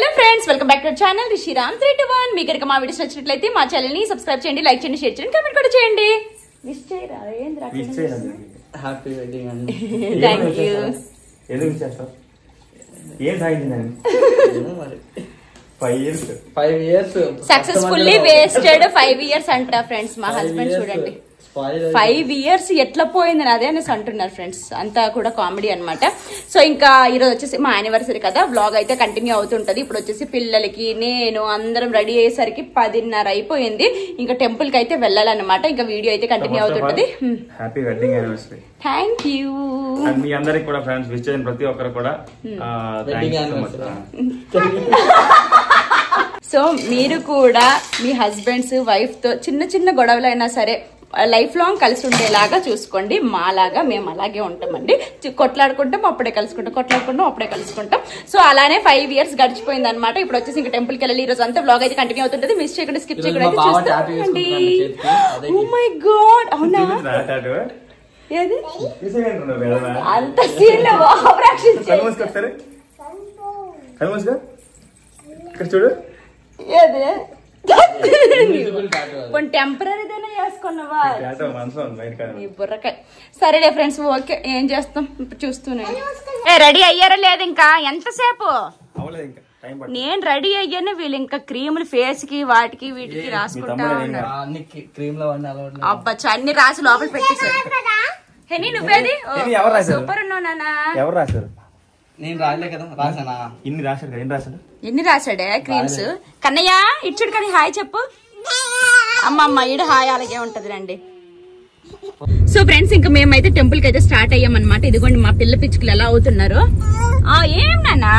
Hello friends, welcome back to channel Rishiram 321. మీకు కనుక మా వీడియోస్ నచ్చినట్లయితే మా ఛానల్ ని సబ్స్క్రైబ్ చేయండి, లైక్ చేయండి, షేర్ చేయండి, కామెంట్ కూడా చేయండి. విష్ చేయరా హ్యాపీ వెడ్డింగ్ అండి. Thank you. ఎందుకు చేస్తావు? ఏం సాగించిందండి? 5 years సక్సెస్ఫుల్లీ వేస్టెడ్ 5 years అంట ఫ్రెండ్స్. మా హస్బెండ్ చూడండి 5 years ఎట్లా పోయింది అదే అనేసి అంటున్నారు ఫ్రెండ్స్. అంతా కూడా కామెడీ అనమాట. సో ఇంకా ఈరోజు వచ్చేసి మా యానివర్సరీ కదా, వ్లాగ్ అయితే కంటిన్యూ అవుతుంటది. ఇప్పుడు వచ్చేసి పిల్లలకి నేను అందరం రెడీ అయ్యేసరికి 10:30 అయిపోయింది. ఇంకా టెంపుల్ కి అయితే వెళ్ళాలన్నమాట. ఇంకా వీడియో అయితే కంటిన్యూ అవుతుంటది. Happy wedding anniversary. Thank you. మీ అందరికి కూడా ఫ్రెండ్స్ విష్ చేసిన ప్రతి ఒక్కరు కూడా సో మీరు కూడా మీ హస్బెండ్స్ వైఫ్ తో చిన్న చిన్న గొడవలు అయినా సరే లైఫ్ లాంగ్ కలిసి ఉండేలాగా చూసుకోండి. మాలాగా మేము అలాగే ఉంటామండి. కొట్లాడుకుంటాం అప్పుడే కలుసుకుంటాం, కొట్లాడుకుంటాం అప్పుడే కలుసుకుంటాం. సో అలానే 5 years గడిచిపోయింది అనమాట. ఇప్పుడు వచ్చేసి ఇంకా టెంపుల్ కి వెళ్ళి ఈ రోజు అంతా వ్లాగ్ అయితే కంటిన్యూ అవుతుంటది. మిస్ చేయకుండా స్కిప్ చేయకుండా చూస్తామండి. ఓ మై గాడ్, అవునా? ఏది అంత సీన్ చూడు. ఏది టెంపరీదైనా చేసుకున్నావా? బుర్రకాయ. సరేలే ఫ్రెండ్స్, ఓకే ఏం చేస్తాం చూస్తూనే. రెడీ అయ్యారా లేదు? ఇంకా ఎంతసేపు? నేను రెడీ అయ్యాను, వీళ్ళు ఇంకా క్రీములు ఫేస్ కి వాటికి వీటికి రాసుకుంటా ఉన్నారు. అబ్బా అన్ని రాసి లోపల పెట్టేసారు. నువ్వేది సూపర్ ఉన్నావు నాన్న. ఎవరు రాశారు? నేను రాయలే కదా, రాసానా? ఇన్ని రాశాడు కదా, ఎన్ని రాశాడే క్రీమ్స్? కన్నయ్య ఇచ్చుడు కానీ హాయ్ చెప్పు. అమ్మమ్మ ఈడు హాయ్ అలాగే ఉంటది రండి. సో ఫ్రెండ్స్, ఇంకా మేమైతే టెంపుల్ కి అయితే స్టార్ట్ అయ్యామన్నమాట. ఇదిగోండి మా పిల్ల పిచ్చుకలు ఎలా అవుతున్నారు. ఏం నాన్నా?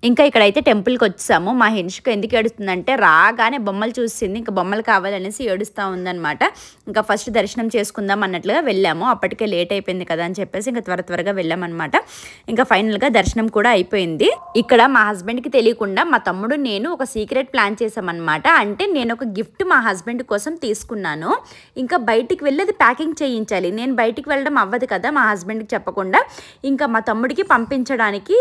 ఇంకా ఇక్కడైతే టెంపుల్కి వచ్చాము. మా హెన్షుకు ఎందుకు ఏడుస్తుందంటే రాగానే బొమ్మలు చూసింది, ఇంకా బొమ్మలు కావాలనేసి ఏడుస్తూ ఉందన్నమాట. ఇంకా ఫస్ట్ దర్శనం చేసుకుందాం అన్నట్లుగా వెళ్ళాము. అప్పటికే లేట్ అయిపోయింది కదా అని చెప్పేసి ఇంకా త్వరగా వెళ్ళామన్నమాట. ఇంకా ఫైనల్గా దర్శనం కూడా అయిపోయింది. ఇక్కడ మా హస్బెండ్కి తెలియకుండా మా తమ్ముడు నేను ఒక సీక్రెట్ ప్లాన్ చేసామన్నమాట. అంటే నేను ఒక గిఫ్ట్ మా హస్బెండ్ కోసం తీసుకున్నాను. ఇంకా బయటికి వెళ్ళి అది ప్యాకింగ్ చేయించాలి. నేను బయటికి వెళ్ళడం అవ్వదు కదా మా హస్బెండ్కి చెప్పకుండా. ఇంకా మా తమ్ముడికి పంపించడానికి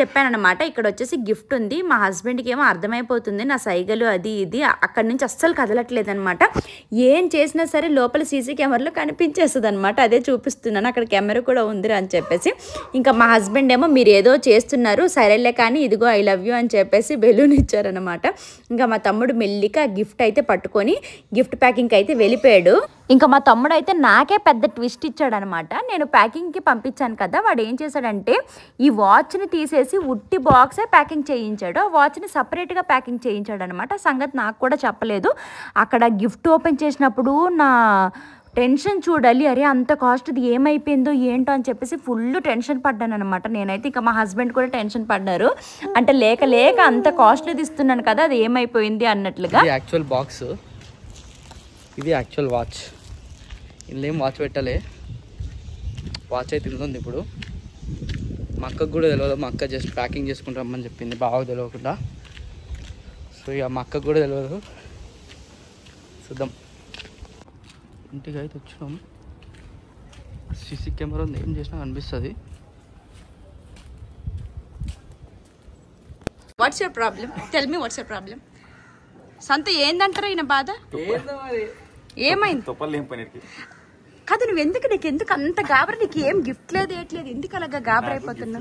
చెప్పానన్నమాట. ఇక్కడ వచ్చేసి గిఫ్ట్ ఉంది. మా హస్బెండ్కి ఏమో అర్థమైపోతుంది నా సైగలు అది ఇది. అక్కడి నుంచి అస్సలు కదలట్లేదు అనమాట. ఏం చేసినా సరే లోపల సీసీ కెమెరాలో కనిపించేస్తుంది అనమాట. అదే చూపిస్తున్నాను, అక్కడ కెమెరా కూడా ఉందిరా అని చెప్పేసి. ఇంకా మా హస్బెండ్ ఏమో మీరు ఏదో చేస్తున్నారు సరేలే కానీ ఇదిగో ఐ లవ్ యూ అని చెప్పేసి బెలూన్ ఇచ్చారనమాట. ఇంకా మా తమ్ముడు మెల్లిగా గిఫ్ట్ అయితే పట్టుకొని గిఫ్ట్ ప్యాకింగ్ అయితే వెళ్ళిపోయాడు. ఇంకా మా తమ్ముడు అయితే నాకే పెద్ద ట్విస్ట్ ఇచ్చాడు అనమాట. నేను ప్యాకింగ్కి పంపించాను కదా, వాడు ఏం చేశాడంటే ఈ వాచ్ని తీసేసి ఉట్టి బాక్సే ప్యాకింగ్ చేయించాడు. ఆ వాచ్ని సపరేట్గా ప్యాకింగ్ చేయించాడు అనమాట. సంగతి నాకు కూడా చెప్పలేదు. అక్కడ గిఫ్ట్ ఓపెన్ చేసినప్పుడు నా టెన్షన్ చూడాలి, అరే అంత కాస్ట్ది ఏమైపోయిందో ఏంటో అని చెప్పేసి ఫుల్ టెన్షన్ పడ్డాను అనమాట నేనైతే. ఇంకా మా హస్బెండ్ కూడా టెన్షన్ పడ్డారు. అంటే లేక అంత కాస్ట్లీది ఇస్తున్నాను కదా అది ఏమైపోయింది అన్నట్లుగా. యాక్చువల్ బాక్స్ ఇది, యాక్చువల్ వాచ్. ఇందులో ఏం వాచ్ పెట్టలే, వాచ్ అయితే ఇందుంది. ఇప్పుడు మా అక్కకు కూడా తెలియదు, మా అక్క జస్ట్ ప్యాకింగ్ చేసుకుని రమ్మని చెప్పింది బాగా తెలియకుండా. సో ఇక మా అక్కకు కూడా తెలియదు. చూద్దాం. ఇంటికి అయితే వచ్చినాం. సీసీ కెమెరా ఉంది, ఏం చేసినా కనిపిస్తుంది. What's your problem? Tell me what's your problem. సంత ఏందంటారా ఈయన బాధ? ఏమైంది కాదు, నువ్వు ఎందుకు నీకు ఎందుకు అంత గాబరా? నీకు ఏం గిఫ్ట్ లేదు ఏట్లేదు, ఎందుకు అలాగా గాబరా అయిపోతున్నా?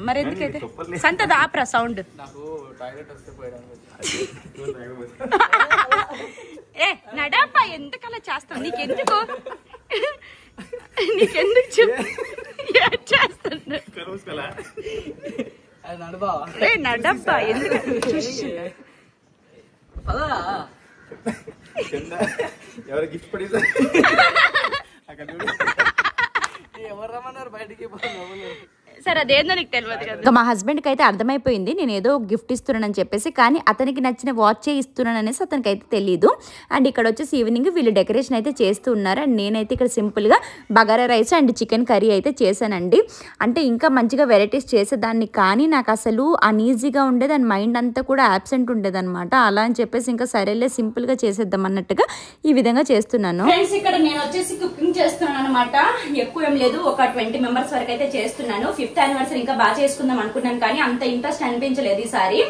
మరి ఎందుకైతే సంత దాపరా సౌండ్. ఏ నడపా, ఎందుకు అలా చేస్తావు? నీకెందుకు చెప్పు చేస్తున్నా? నడపా ఎందుకు? ఎవరు గిఫ్ట్ పడేసా? ఎవరు రమ్మన్నారు బయటికి? సరే అదేందో నీకు తెలియదు కదా. మా హస్బెండ్కి అయితే అర్థమైపోయింది నేను ఏదో గిఫ్ట్ ఇస్తున్నానని చెప్పేసి. కానీ అతనికి నచ్చిన వాచే ఇస్తున్నాను అనేసి అతనికి అయితే తెలియదు. అండ్ ఇక్కడ వచ్చేసి ఈవినింగ్ వీళ్ళు డెకరేషన్ అయితే చేస్తూ ఉన్నారు. అండ్ నేనైతే ఇక్కడ సింపుల్గా bagara rice and chicken curry అయితే చేశానండి. అంటే ఇంకా మంచిగా వెరైటీస్ చేసేదాన్ని, కానీ నాకు అసలు అన్ఈజీగా ఉండేది. అండ్ మైండ్ అంతా కూడా యాబ్సెంట్ ఉండేది అనమాట. అలా అని చెప్పేసి ఇంకా సరేలే సింపుల్గా చేసేద్దాం అన్నట్టుగా ఈ విధంగా చేస్తున్నాను. ఇక్కడ నేను వచ్చేసి కుకింగ్ చేస్తున్నాను అనమాట. ఎక్కువ ఏం లేదు, ఒక 20 మెంబర్స్ వరకు అయితే చేస్తున్నాను. 5th యానివర్సరీ ఇంకా బాగా చేసుకుందాం అనుకున్నాను, కానీ అంత ఇంట్రెస్ట్ అనిపించలేదు ఈసారి.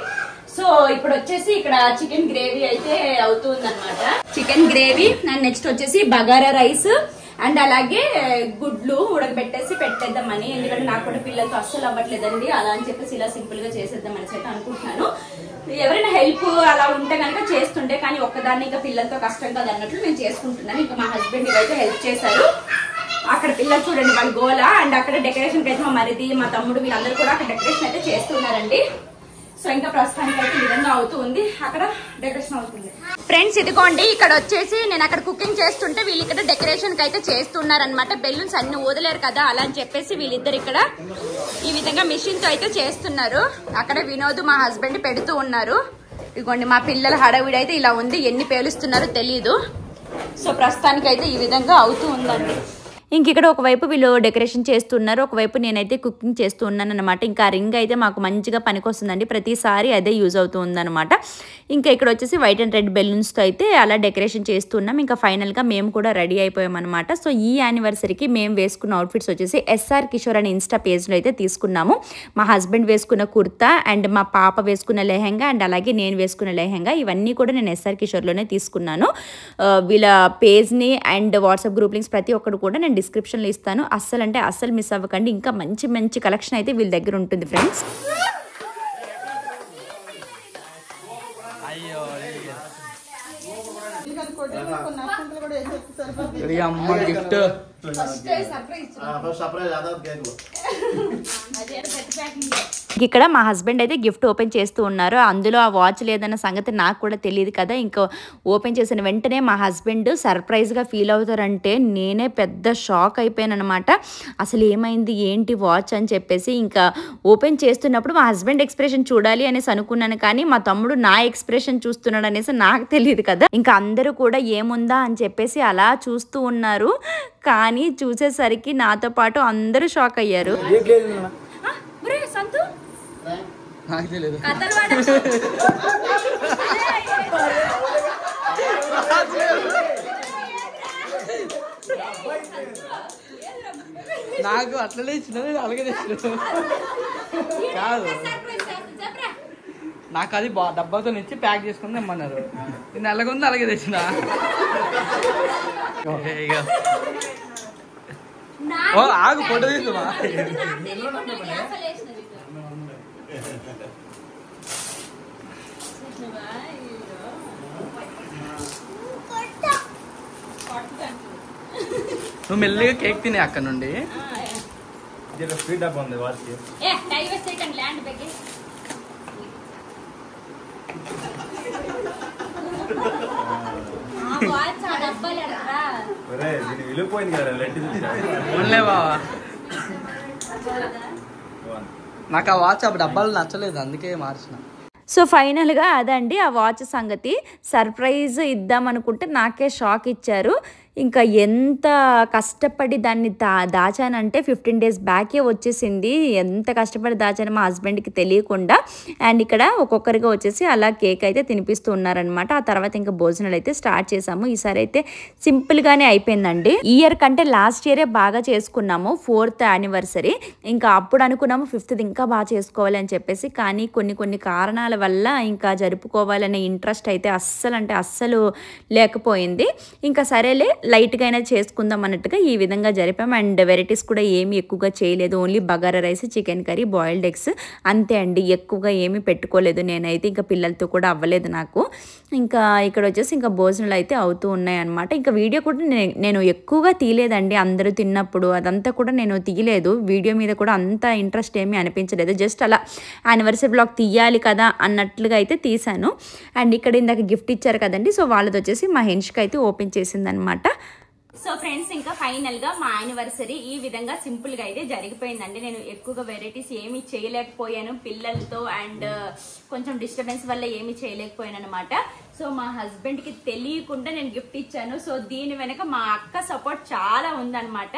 సో ఇప్పుడు వచ్చేసి ఇక్కడ చికెన్ గ్రేవీ అయితే అవుతుంది అనమాట. చికెన్ గ్రేవీ అండ్ నెక్స్ట్ వచ్చేసి బగారా రైస్ అండ్ అలాగే గుడ్లు ఉడకబెట్టేసి పెట్టేద్దామని, ఎందుకంటే నాకు కూడా పిల్లలతో అస్సలు అవ్వట్లేదండి, అలా అని చెప్పేసి ఇలా సింపుల్ గా చేసేద్దాం అనేసి అయితే అనుకుంటున్నాను. ఎవరైనా హెల్ప్ అలా ఉంటే కనుక చేస్తుంటే, కానీ ఒక్కదాన్ని ఇంకా పిల్లలతో కష్టం కదా అన్నట్లు నేను చేసుకుంటున్నాను. ఇంకా మా హస్బెండ్ ఇవైతే హెల్ప్ చేశారు. అక్కడ పిల్లలు చూడండి వాళ్ళ గోల, అండ్ అక్కడ డెకరేషన్ అయితే మా మరిది మా తమ్ముడు వీళ్ళందరూ కూడా అక్కడ డెకరేషన్ అయితే చేస్తున్నారండి. సో ఇంకా ప్రస్తుతానికి అయితే ఈ విధంగా అవుతూ ఉంది, అక్కడ డెకరేషన్ అవుతుంది. ఫ్రెండ్స్ ఇదిగోండి, ఇక్కడ వచ్చేసి నేను అక్కడ కుకింగ్ చేస్తుంటే వీళ్ళు ఇక్కడ డెకరేషన్ కి అయితే చేస్తున్నారు అనమాట. బెలూన్స్ అన్ని వదిలేరు కదా, అలా అని చెప్పేసి వీళ్ళిద్దరు ఇక్కడ ఈ విధంగా మిషన్ తో అయితే చేస్తున్నారు. అక్కడ వినోద్ మా హస్బెండ్ పెడుతూ ఉన్నారు. ఇదిగోండి మా పిల్లల హడావిడి అయితే ఇలా ఉంది, ఎన్ని పేలుస్తున్నారో తెలీదు. సో ప్రస్తుతానికి అయితే ఈ విధంగా అవుతూ ఉందండి. ఇంక ఇక్కడ ఒకవైపు వీళ్ళు డెకరేషన్ చేస్తున్నారు, ఒకవైపు నేనైతే కుకింగ్ చేస్తూ ఉన్నాను అనమాట. ఇంకా రింగ్ అయితే మాకు మంచిగా పనికొస్తుందండి, ప్రతిసారి అదే యూజ్ అవుతూ ఉందన్నమాట. ఇంకా ఇక్కడ వచ్చేసి వైట్ అండ్ రెడ్ బెలూన్స్తో అయితే అలా డెకరేషన్ చేస్తున్నాం. ఇంకా ఫైనల్గా మేము కూడా రెడీ అయిపోయాం అనమాట. సో ఈ యానివర్సరీకి మేము వేసుకున్న అవుట్ఫిట్స్ వచ్చేసి ఎస్ఆర్ కిషోర్ అనే ఇన్స్టా పేజ్లో అయితే తీసుకున్నాము. మా హస్బెండ్ వేసుకున్న కుర్తా అండ్ మా పాప వేసుకున్న లెహెంగా అండ్ అలాగే నేను వేసుకున్న లెహెంగా, ఇవన్నీ కూడా నేను ఎస్ఆర్ కిషోర్లోనే తీసుకున్నాను. వీళ్ళ పేజ్ని అండ్ వాట్సాప్ గ్రూప్ లింక్స్ ప్రతి ఒక్కరు కూడా నేను డిస్క్రిప్షన్లో ఇస్తాను, అస్సలు అంటే అస్సలు మిస్ అవ్వకండి. ఇంకా మంచి మంచి కలెక్షన్ అయితే వీళ్ళ దగ్గర ఉంటుంది ఫ్రెండ్స్. గిఫ్ట్ ఇక్కడ మా హస్బెండ్ అయితే గిఫ్ట్ ఓపెన్ చేస్తూ ఉన్నారు. అందులో ఆ వాచ్ లేదన్న సంగతి నాకు కూడా తెలియదు కదా. ఇంకా ఓపెన్ చేసిన వెంటనే మా హస్బెండ్ సర్ప్రైజ్గా ఫీల్ అవుతారంటే నేనే పెద్ద షాక్ అయిపోయాను అనమాట. అసలు ఏమైంది ఏంటి వాచ్ అని చెప్పేసి ఇంకా ఓపెన్ చేస్తున్నప్పుడు మా హస్బెండ్ ఎక్స్ప్రెషన్ చూడాలి అనేసి అనుకున్నాను, కానీ మా తమ్ముడు నా ఎక్స్ప్రెషన్ చూస్తున్నాడు అనేసి నాకు తెలియదు కదా. ఇంకా అందరూ కూడా ఏముందా అని చెప్పేసి అలా చూస్తూ ఉన్నారు, కానీ చూసేసరికి నాతో పాటు అందరూ షాక్ అయ్యారు. నాకు తెలియదు. నాకు అట్లనే ఇచ్చిన, అలాగే తెచ్చిన కాదు, నాకు అది డబ్బాతో నుంచి ప్యాక్ చేసుకుని తెమ్మన్నారు. నేను ఎలాగుంది అలాగే తెచ్చిన. ఓ ఆగు ఫోటో తీసుకున్నా. నువ్వు మెల్లిగా కేక్ తినే అక్కడ నుండి. స్వీట్ డబ్బా ఉంది వాచ్కి. విలువపోయింది కదా, బావా. నాకు ఆ వాచ్ అప్పుడు డబ్బాలు నచ్చలేదు, అందుకే మార్చిన. సో ఫైనల్గా అదండి ఆ వాచ్ సంగతి. సర్ప్రైజ్ ఇద్దాం అనుకుంటే నాకే షాక్ ఇచ్చారు. ఇంకా ఎంత కష్టపడి దాన్ని దాచానంటే 15 days బ్యాకే వచ్చేసింది. ఎంత కష్టపడి దాచాను మా హస్బెండ్కి తెలియకుండా. అండ్ ఇక్కడ ఒక్కొక్కరిగా వచ్చేసి అలా కేక్ అయితే తినిపిస్తూ ఉన్నారనమాట. ఆ తర్వాత ఇంకా భోజనాలు అయితే స్టార్ట్ చేసాము. ఈసారి అయితే సింపుల్గానే అయిపోయిందండి. ఈ ఇయర్ కంటే లాస్ట్ ఇయరే బాగా చేసుకున్నాము, 4th యానివర్సరీ. ఇంకా అప్పుడు అనుకున్నాము 5th ఇంకా బాగా చేసుకోవాలి అని చెప్పేసి, కానీ కొన్ని కారణాల వల్ల ఇంకా జరుపుకోవాలనే ఇంట్రెస్ట్ అయితే అస్సలు లేకపోయింది. ఇంకా సరేలే లైట్గా అయినా చేసుకుందాం అన్నట్టుగా ఈ విధంగా జరిపాం. అండ్ వెరైటీస్ కూడా ఏమి ఎక్కువగా చేయలేదు, only bagara rice, chicken curry, boiled eggs అంతే అండి. ఎక్కువగా ఏమీ పెట్టుకోలేదు నేనైతే, ఇంకా పిల్లలతో కూడా అవ్వలేదు నాకు. ఇంకా ఇక్కడ వచ్చేసి ఇంకా భోజనాలు అయితే అవుతూ ఉన్నాయి అనమాట. ఇంకా వీడియో కూడా నేను ఎక్కువగా తీయలేదండి, అందరూ తిన్నప్పుడు అదంతా కూడా నేను తీయలేదు. వీడియో మీద కూడా అంత ఇంట్రెస్ట్ ఏమీ అనిపించలేదు, జస్ట్ అలా యానివర్సరీ బ్లాగ్ తీయాలి కదా అన్నట్లుగా అయితే తీసాను. అండ్ ఇక్కడ ఇందాక గిఫ్ట్ ఇచ్చారు కదండి, సో వాళ్ళది వచ్చేసి మా హెన్ష్కి అయితే ఓపెన్ చేసింది అనమాట. సో ఫ్రెండ్స్ ఇంకా ఫైనల్ గా మా యానివర్సరీ ఈ విధంగా సింపుల్ గా అయితే జరిగిపోయిందండి. నేను ఎక్కువగా వెరైటీస్ ఏమీ చేయలేకపోయాను పిల్లలతో, అండ్ కొంచెం డిస్టర్బెన్స్ వల్ల ఏమీ చేయలేకపోయాను అనమాట. సో మా హస్బెండ్ కి తెలియకుండా నేను గిఫ్ట్ ఇచ్చాను. సో దీని వెనక మా అక్క సపోర్ట్ చాలా ఉందన్నమాట.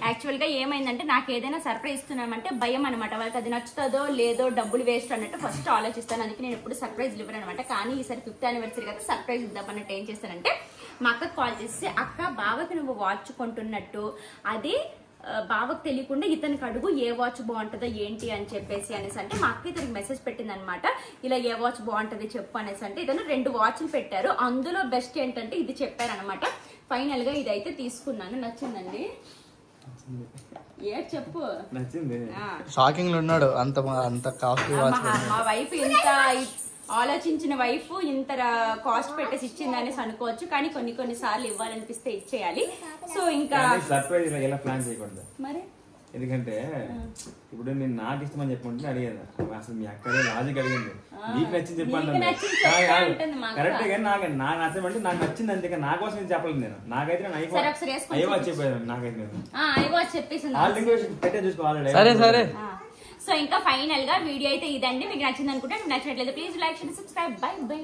యాక్చువల్ గా ఏమైందంటే నాకు ఏదైనా సర్ప్రైజ్ ఇస్తున్నామంటే భయం అనమాట, వాళ్ళకి అది నచ్చుతుందో లేదో, డబ్బులు వేస్ట్ అన్నట్టు ఫస్ట్ ఆలోచిస్తాను. అందుకే నేను ఎప్పుడు సర్ప్రైజ్ ఇవ్వను అనమాట. కానీ ఈసారి 5th యానివర్సరీ కదా సర్ప్రైజ్ ఇద్దామన్నట్టు ఏం చేస్తానంటే మా అక్కకు కాల్ చేసి, అక్క బావకి నువ్వు వాచ్ కొంటున్నట్టు అది బావకు తెలియకుండా ఇతనికి అడుగు ఏ వాచ్ బాగుంటుందో ఏంటి అని చెప్పేసి అనేసి అంటే మా అక్క ఇతనికి మెసేజ్ పెట్టింది అనమాట. ఇలా ఏ వాచ్ బాగుంటది చెప్పు అనేసి అంటే ఇతను 2 వాచ్లు పెట్టారు. అందులో బెస్ట్ ఏంటంటే ఇది చెప్పారనమాట. ఫైనల్ గా ఇదైతే తీసుకున్నాను. నచ్చిందండి? ఏ చెప్పు. నచ్చింది. షాకింగ్ లో ఉన్నాడు. అంత కాస్ట్లీ వాచ్. మా వైఫ్ ఇంత ఆలోచించిన వైఫ్ ఇంత కాస్ట్ పెట్టేసి ఇచ్చింది అనేసి అనుకోవచ్చు. కానీ కొన్ని సార్లు ఇవ్వాలనిపిస్తే ఇచ్చేయాలి. సో ఇంకా సర్ప్రైజ్ ఇలా ప్లాన్ చేయకూడదు మరి. ఎందుకంటే ఇప్పుడు నేను నాకు ఇష్టమని చెప్పంటే అడిగేది. అసలు మీ అక్కడే లాజిక్ అడిగింది. నీకు నచ్చింది చెప్పండి కరెక్టే. కానీ నాకు నచ్చమంటే నాకు నచ్చింది అంతే. నా కోసం నేను చెప్పలేదు. నేను నాకైతే ఐవాచ్ చెప్పాను. నాకైతే పెట్టే చూసుకోవాలి. సరే సరే. సో ఇంకా ఫైనల్ గా వీడియో అయితే ఇదండి. మీకు నచ్చింది అనుకుంటే నచ్చినట్లయితే please like share subscribe. By by.